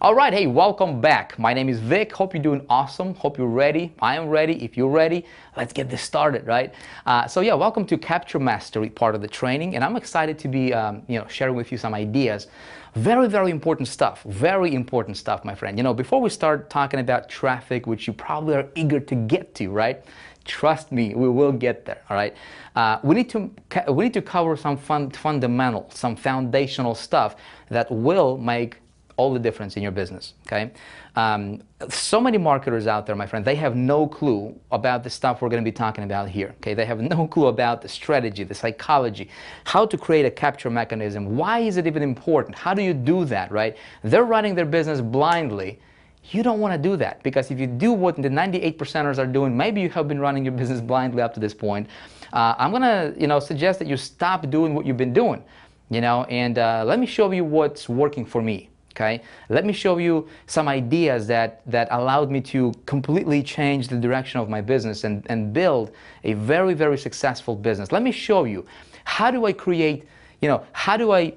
All right, hey, welcome back. My name is Vic. Hope you're doing awesome. Hope you're ready. I am ready. If you're ready, let's get this started, right? So welcome to Capture Mastery, part of the training, and I'm excited to be, sharing with you some ideas. Very, very important stuff. Very important stuff, my friend. Before we start talking about traffic, which you probably are eager to get to, right? Trust me, we will get there. All right. We need to cover some fundamental, some foundational stuff that will make all the difference in your business. Okay. So many marketers out there, my friend, they have no clue about the stuff we're going to be talking about here. Okay. They have no clue about the strategy, the psychology, how to create a capture mechanism. Why is it even important? How do you do that? Right. They're running their business blindly. You don't want to do that, because if you do what the 98%ers are doing, maybe you have been running your business blindly up to this point. I'm going to, suggest that you stop doing what you've been doing, and let me show you what's working for me. Okay, let me show you some ideas that allowed me to completely change the direction of my business and build a very, very successful business. Let me show you, how do I create, how do I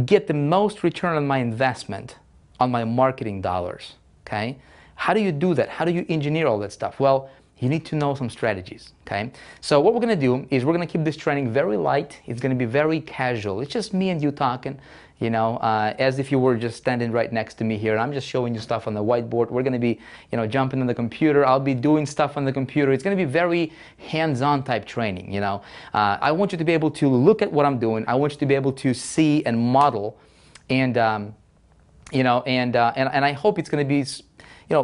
get the most return on my investment on my marketing dollars. Okay, how do you do that? How do you engineer all that stuff? Well, you need to know some strategies. Okay, so what we're going to do is we're going to keep this training very light. It's going to be very casual. It's just me and you talking, as if you were just standing right next to me here. I'm just showing you stuff on the whiteboard. We're going to be, jumping on the computer. I'll be doing stuff on the computer. It's going to be very hands-on type training. I want you to be able to look at what I'm doing. I want you to be able to see and model, and and I hope it's going to be,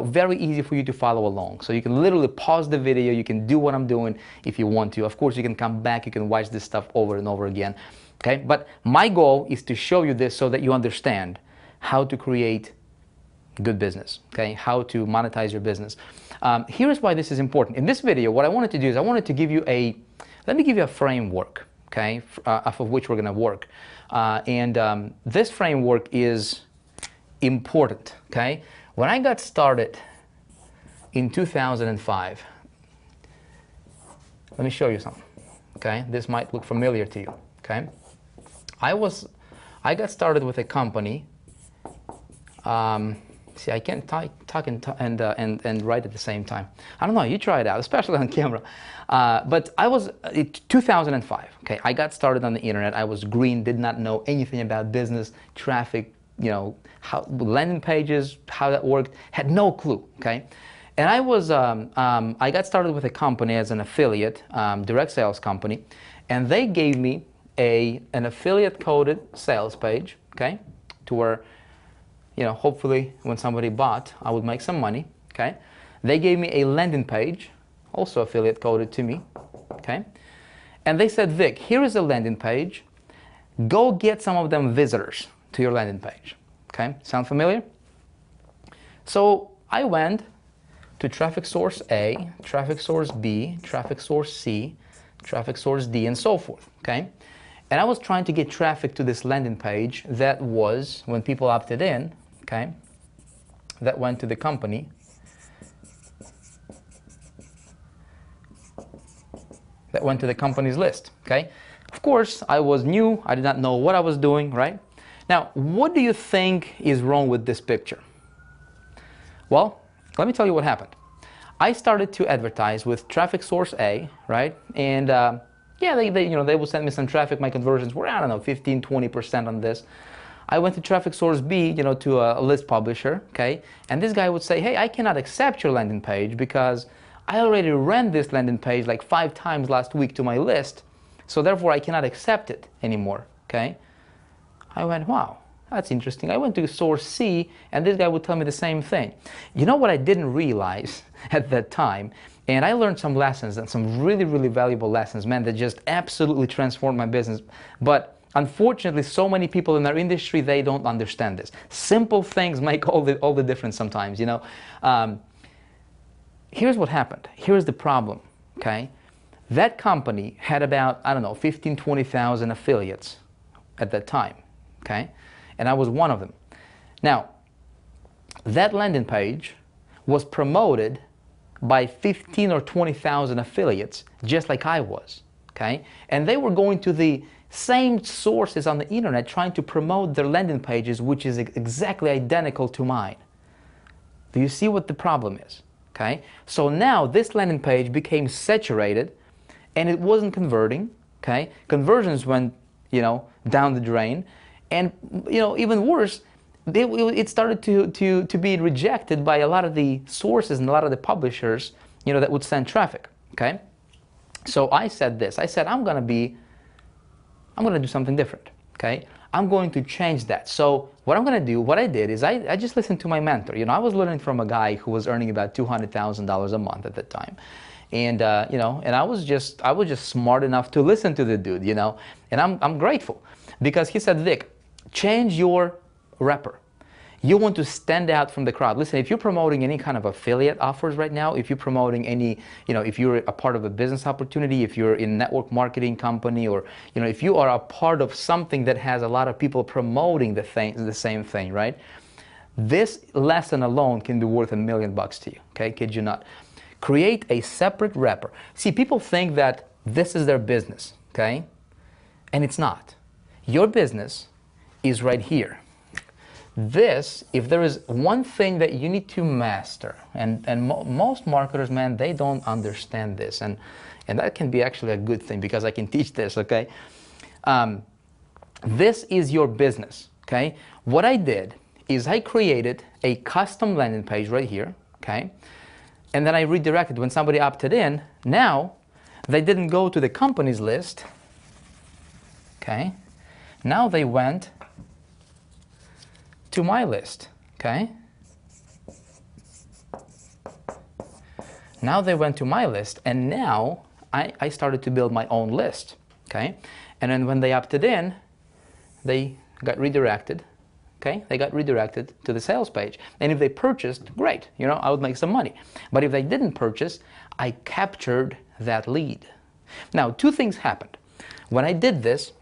very easy for you to follow along. So you can literally pause the video. You can do what I'm doing if you want to. Of course, you can come back. You can watch this stuff over and over again. Okay, but my goal is to show you this so that you understand how to create good business. Okay, how to monetize your business. Here's why this is important. In this video, what I wanted to do is I wanted to give you let me give you a framework. Okay, off of which we're going to work, this framework is important. Okay, when I got started in 2005, let me show you something. Okay, this might look familiar to you. Okay, I got started with a company. See, I can't talk and write at the same time. I don't know. You try it out, especially on camera. But I was 2005. Okay, I got started on the internet. I was green, did not know anything about business, traffic, how landing pages, how that worked, had no clue. Okay, and I got started with a company as an affiliate, direct sales company, and they gave me an affiliate coded sales page. Okay, to where, hopefully when somebody bought, I would make some money. Okay, they gave me a landing page, also affiliate coded to me. Okay, and they said, Vic, here is a landing page. Go get some of them visitors to your landing page. Okay, sound familiar? So I went to traffic source A, traffic source B, traffic source C, traffic source D, and so forth. Okay, and I was trying to get traffic to this landing page that was, when people opted in, okay, that went to the company. That went to the company's list. Okay, of course, I was new. I did not know what I was doing, right? Now, what do you think is wrong with this picture? Well, let me tell you what happened. I started to advertise with traffic source A, right? And they will send me some traffic. My conversions were, I don't know, 15-20% on this. I went to traffic source B, to a list publisher, okay? And this guy would say, hey, I cannot accept your landing page because I already ran this landing page like 5 times last week to my list, so therefore I cannot accept it anymore, okay? I went, wow, that's interesting. I went to source C, and this guy would tell me the same thing. You know what I didn't realize at that time, and I learned some lessons, and some really, really valuable lessons, man, that just absolutely transformed my business. But unfortunately, so many people in our industry, they don't understand this. Simple things make all the difference sometimes, Here's what happened. Here's the problem, okay? That company had about, I don't know, 15, 20,000 affiliates at that time. Okay, and I was one of them. Now, that landing page was promoted by 15 or 20,000 affiliates, just like I was. Okay, and they were going to the same sources on the internet trying to promote their landing pages, which is exactly identical to mine. Do you see what the problem is? Okay, so now this landing page became saturated and it wasn't converting. Okay, conversions went, down the drain, and even worse, it started to be rejected by a lot of the sources and a lot of the publishers, that would send traffic. Okay, so I said this. I said I'm gonna do something different. Okay, I'm going to change that. So what I'm going to do, what I did is I just listened to my mentor. I was learning from a guy who was earning about $200,000 a month at that time. And, and I was just smart enough to listen to the dude, and I'm grateful because he said, Vic, change your wrapper. You want to stand out from the crowd. Listen, if you're promoting any kind of affiliate offers right now, if you're promoting any, if you're a part of a business opportunity, if you're in a network marketing company, or, if you are a part of something that has a lot of people promoting the same thing, right? This lesson alone can be worth $1 million to you, okay? Kid you not. Create a separate wrapper. See, people think that this is their business, okay? And it's not. Your business is right here. This, if there is one thing that you need to master, and most marketers, man, they don't understand this, and that can be actually a good thing because I can teach this, okay? This is your business, okay? What I did is I created a custom landing page right here, okay? And then I redirected. When somebody opted in, now they didn't go to the company's list, okay? Now they went to my list, okay? Now they went to my list, and now I started to build my own list, okay? And then when they opted in, they got redirected, okay? They got redirected to the sales page. And if they purchased, great, I would make some money. But if they didn't purchase, I captured that lead. Now, two things happened. When I did this,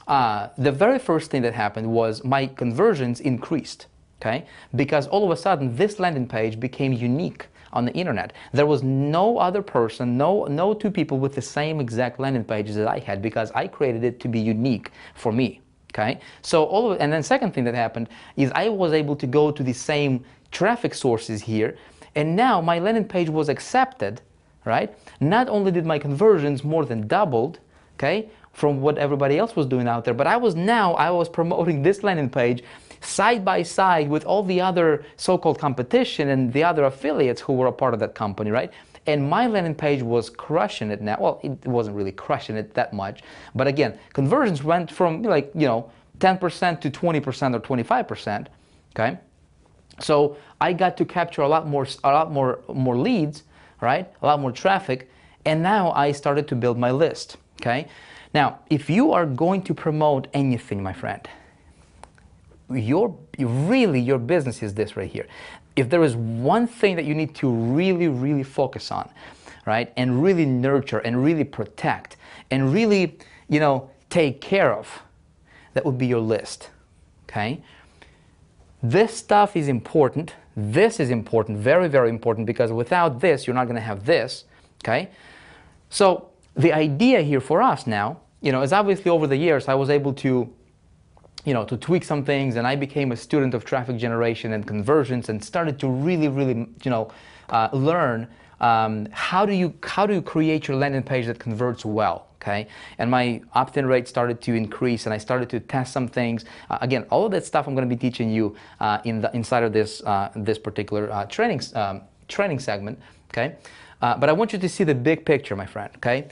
the very first thing that happened was my conversions increased, okay? Because all of a sudden, this landing page became unique on the internet. There was no other person, no two people with the same exact landing pages that I had, because I created it to be unique for me, okay? So and then second thing that happened is I was able to go to the same traffic sources here, and now my landing page was accepted, right? Not only did my conversions more than doubled, okay, from what everybody else was doing out there, but I was promoting this landing page side by side with all the other so-called competition and the other affiliates who were a part of that company, right? And my landing page was crushing it now. Well, it wasn't really crushing it that much, but again, conversions went from 10% to 20% or 25%, okay? So I got to capture a lot more leads, right? A lot more traffic, and now I started to build my list, okay? Now, if you are going to promote anything, my friend, your business is this right here. If there is one thing that you need to really, really focus on, right, and really nurture and really protect and really, take care of, that would be your list, okay? This stuff is important. This is important, very, very important, because without this, you're not going to have this, okay? So the idea here for us now, is obviously over the years I was able to, to tweak some things, and I became a student of traffic generation and conversions, and started to really, really, learn how do you create your landing page that converts well, okay? And my opt-in rate started to increase, and I started to test some things. Again, all of that stuff I'm going to be teaching you inside of this particular training segment, okay? But I want you to see the big picture, my friend, okay?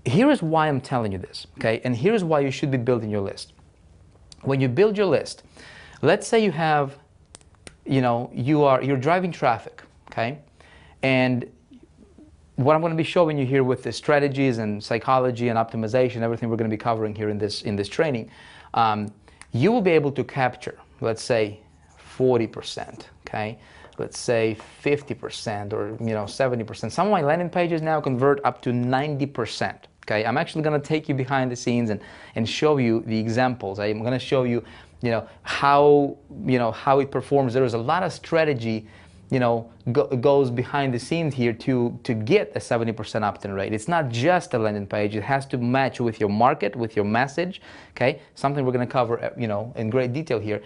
Here is why I'm telling you this, okay? And here's why you should be building your list. When you build your list, let's say you have, you're driving traffic, okay? And what I'm going to be showing you here with the strategies and psychology and optimization, everything we're going to be covering here in this training, you will be able to capture, let's say, 40%, okay? Let's say 50% or 70%. Some of my landing pages now convert up to 90%. Okay, I'm actually going to take you behind the scenes and show you the examples. I'm going to show you, how it performs. There is a lot of strategy goes behind the scenes here to get a 70% opt-in rate. It's not just a landing page. It has to match with your market, with your message. Okay, something we're going to cover, in great detail here.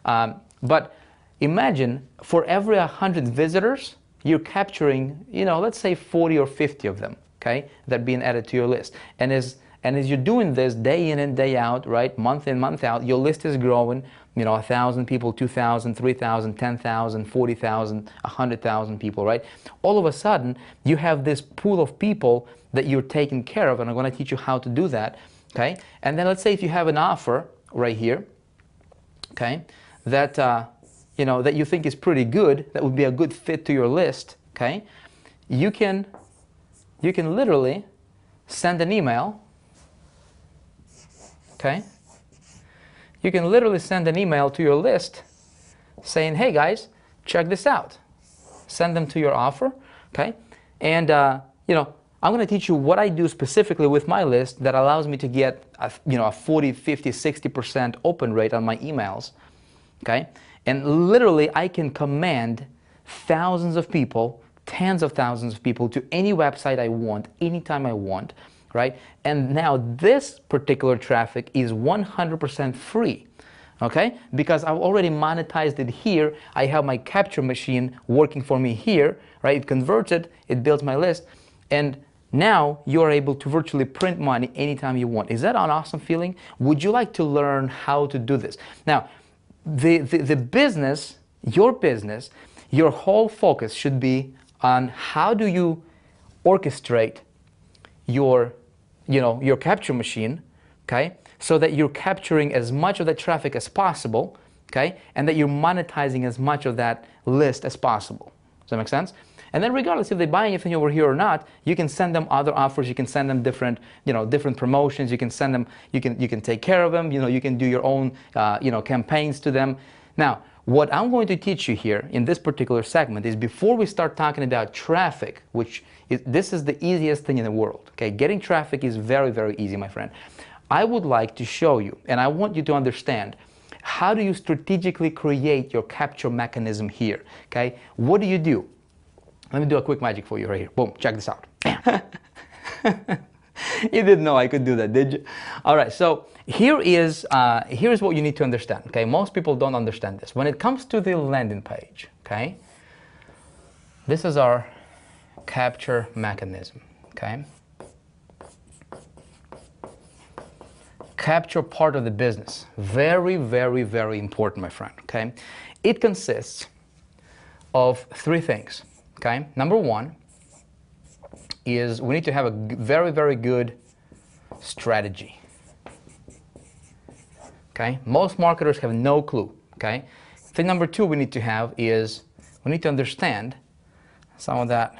But imagine for every 100 visitors, you're capturing, let's say 40 or 50 of them. Okay, that are being added to your list. And as you're doing this day in and day out, right, month in, month out, your list is growing. 1,000 people, 2,000, 3,000, 10,000, 40,000, 100,000 people, right? All of a sudden, you have this pool of people that you're taking care of, and I'm going to teach you how to do that, okay? And then let's say if you have an offer right here, okay, that that you think is pretty good, that would be a good fit to your list, okay? You can literally send an email, okay? You can literally send an email to your list saying, hey guys, check this out. Send them to your offer, okay? And, I'm going to teach you what I do specifically with my list that allows me to get a 40, 50, 60% open rate on my emails, okay? And literally I can command thousands of people, tens of thousands of people to any website I want, anytime I want, right? And now this particular traffic is 100% free, okay? Because I've already monetized it here. I have my capture machine working for me here, right? It converts it, it builds my list, and now you're able to virtually print money anytime you want. Is that an awesome feeling? Would you like to learn how to do this? Now, the business, your whole focus should be on how do you orchestrate your capture machine, okay, so that you're capturing as much of that traffic as possible, okay, and that you're monetizing as much of that list as possible. Does that make sense? And then regardless if they buy anything over here or not, you can send them other offers, you can send them different promotions, you can send them, you can take care of them, you can do your own, campaigns to them. Now, what I'm going to teach you here in this particular segment is before we start talking about traffic, this is the easiest thing in the world, okay? Getting traffic is very, very easy, my friend. I would like to show you, and I want you to understand, how do you strategically create your capture mechanism here, okay? What do you do? Let me do a quick magic for you right here. Boom, check this out. Bam. You didn't know I could do that, did you? All right, so here's what you need to understand, okay? Most people don't understand this. When it comes to the landing page, okay? This is our capture mechanism, okay? Capture part of the business. Very, very, very important, my friend, okay? It consists of three things, okay? Number one is we need to have a very, very good strategy, okay? Most marketers have no clue, okay? Thing number two we need to have is we need to understand some of that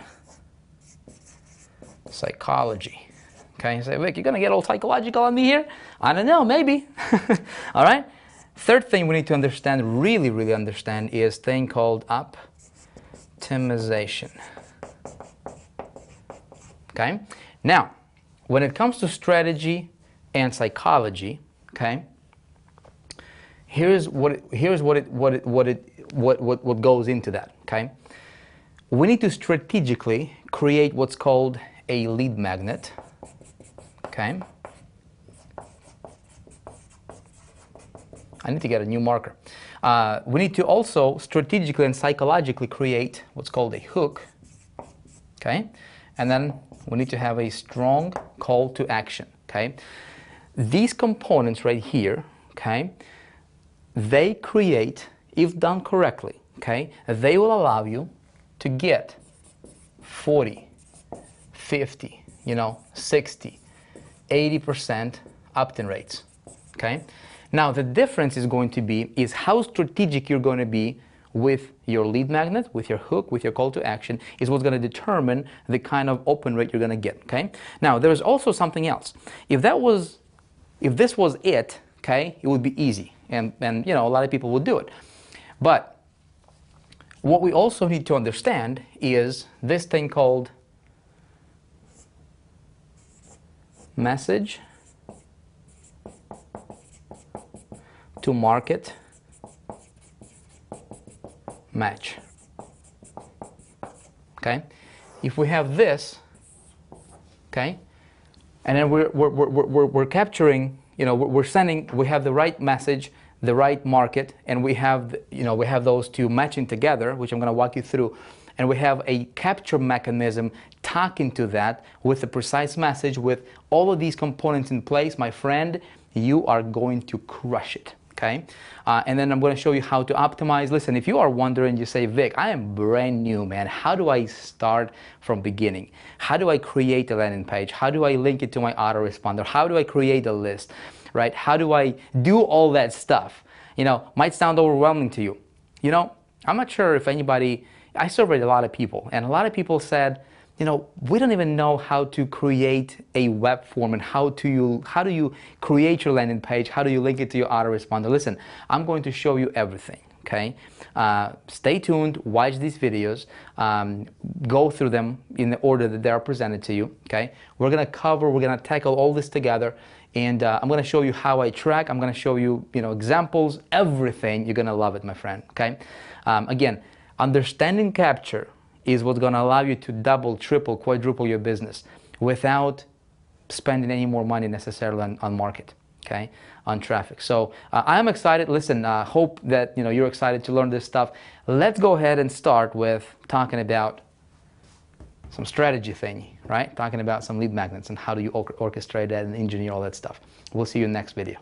psychology. Okay, you say, Vic, you're going to get all psychological on me here? I don't know, maybe. All right? Third thing we need to understand, really, really understand, is a thing called optimization. Okay? Now, when it comes to strategy and psychology, okay, here's what goes into that, okay? We need to strategically create what's called a lead magnet. Okay. I need to get a new marker. We need to also strategically and psychologically create what's called a hook. Okay. And then we need to have a strong call to action. Okay. These components right here, okay, they create, if done correctly, okay, they will allow you to get 40, 50, 60, 80% opt-in rates, okay? Now, the difference is going to be is how strategic you're going to be with your lead magnet, with your hook, with your call to action, is what's going to determine the kind of open rate you're going to get, okay? Now, there's also something else. If this was it, okay, it would be easy, and a lot of people would do it. But what we also need to understand is this thing called message to market match. okay? If we have this, okay, and then we're capturing, you know, we're sending, we have the right message, the right market, and we have, you know, we have those two matching together, which I'm going to walk you through, and we have a capture mechanism talking to that with a precise message, with all of these components in place. My friend, you are going to crush it. Okay, and then I'm going to show you how to optimize. Listen, if you are wondering, you say, Vic, I am brand new, man. How do I start from beginning? How do I create a landing page? How do I link it to my autoresponder? How do I create a list, right? How do I do all that stuff? You know, might sound overwhelming to you. You know, I'm not sure if anybody, I surveyed a lot of people, and a lot of people said, you know, we don't even know how to create a web form, and how do you create your landing page? How do you link it to your autoresponder? Listen, I'm going to show you everything, okay? Stay tuned, watch these videos, go through them in the order that they are presented to you, okay? We're gonna tackle all this together, and I'm gonna show you how I track. I'm gonna show you, you know, examples, everything. You're gonna love it, my friend, okay? Again, understanding capture is what's going to allow you to double, triple, quadruple your business without spending any more money necessarily on market, okay, on traffic. So I'm excited. Listen, hope that, you know, you're excited to learn this stuff. Let's go ahead and start with talking about some strategy thing, right? Talking about some lead magnets and how do you orchestrate that and engineer all that stuff. We'll see you in the next video.